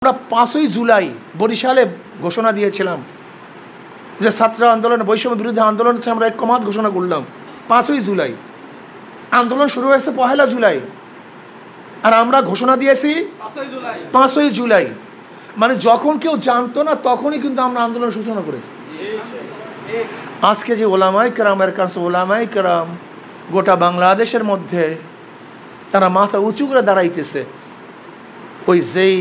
আমরা 5ই জুলাই বরিশালে ঘোষণা দিয়েছিলাম যে ছাত্র আন্দোলন, বৈষম্য বিরুদ্ধে আন্দোলন হচ্ছে, আমরা ঐক্যমত ঘোষণা করলাম 5ই জুলাই। আন্দোলন শুরু হয়েছে 1 জুলাই, আর আমরা ঘোষণা দিয়েছি 5ই জুলাই। মানে যখন কেউ জানতো না তখনই কিন্তু আমরা আন্দোলন সূচনা করেছি। আজকে যে ওলামায়ে কেরামের কাছে, ওলামায়ে কেরাম গোটা বাংলাদেশের মধ্যে তারা মাথা উঁচু করে দাঁড়াইতেছে, ওই যেই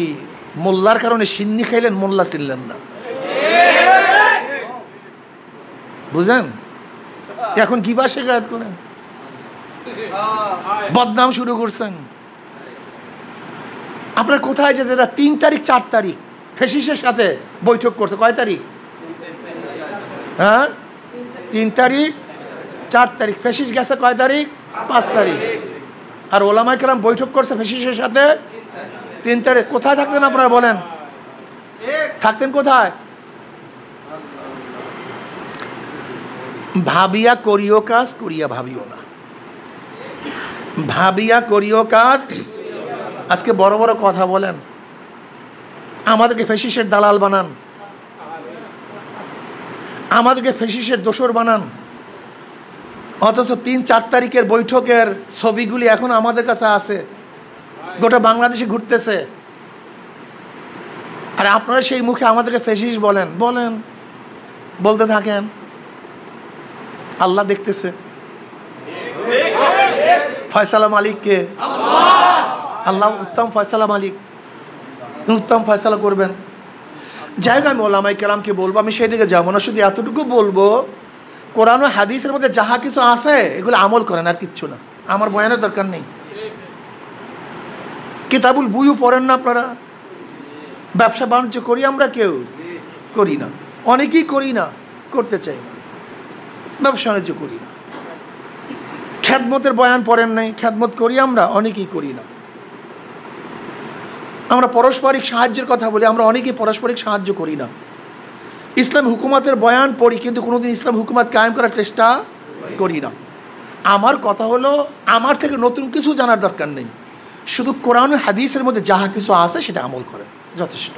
মোল্লার কারণে সিন্নি খাইলেন, মোল্লা চিনলেন না, বুঝেন? এখন কি বা শেখায়ত করেন, বদনাম শুরু করছেন। আপনার কোথায় যে যেটা 3 তারিখ 4 তারিখ ফেসিসের সাথে বৈঠক করছে, কয় তারিখ? হ্যাঁ, 3 তারিখ 4 তারিখ। ফেসিস গেছে কয় তারিখ? 5 তারিখ। আর ওলামায়ে কেরাম বৈঠক করছে ফেসিসের সাথে 3 তারিখ। কোথায় থাকতেন আপনারা বলেন? থাকতেন কোথায়? ভাবিয়া করিও কাজ, করিয়া ভাবিও না। ভাবিয়া করিও কাজ। আজকে বড় বড় কথা বলেন, আমাদেরকে ফেসিসের দালাল বানান, আমাদেরকে ফেসিসের দোসর বানান, অথচ 3-4 তারিখের বৈঠকের ছবিগুলি এখন আমাদের কাছে আছে, গোটা বাংলাদেশে ঘুরতেছে। আর আপনারা সেই মুখে আমাদেরকে ফেসিস বলেন, বলেন, বলতে থাকেন। আল্লাহ দেখতেছে। ফয়সালা মালিক কে? আল্লাহ উত্তম ফয়সালা মালিক, উত্তম ফয়সালা করবেন। যাই হোক, আমি ওলামায়ে কেরামকে বলবো, আমি সেই দিকে যাবো না, শুধু এতটুকু বলবো, কোরআন ও হাদিসের মধ্যে যাহা কিছু আছে এগুলো আমল করেন, আর কিচ্ছু না। আমার বয়ানের দরকার নেই। কিতাবুল বুইও পড়েন না আপনারা? ব্যবসা বাণিজ্য করি আমরা? কেউ করি না, অনেকেই করি না, করতে চাই না, ব্যবসা বাণিজ্য করি না। খেদমতের বয়ান পড়েন নাই? খেদমত করি আমরা? অনেকেই করি না। আমরা পারস্পরিক সাহায্যের কথা বলি, আমরা অনেকেই পারস্পরিক সাহায্য করি না। ইসলাম হুকুমতের বয়ান পড়ি, কিন্তু কোনোদিন ইসলাম হুকুমত কায়েম করার চেষ্টা করি না। আমার কথা হলো, আমার থেকে নতুন কিছু জানার দরকার নেই, শুধু কোরআন ও হাদিসের মধ্যে যাহা কিছু আছে সেটা আমল করেন, যথেষ্ট।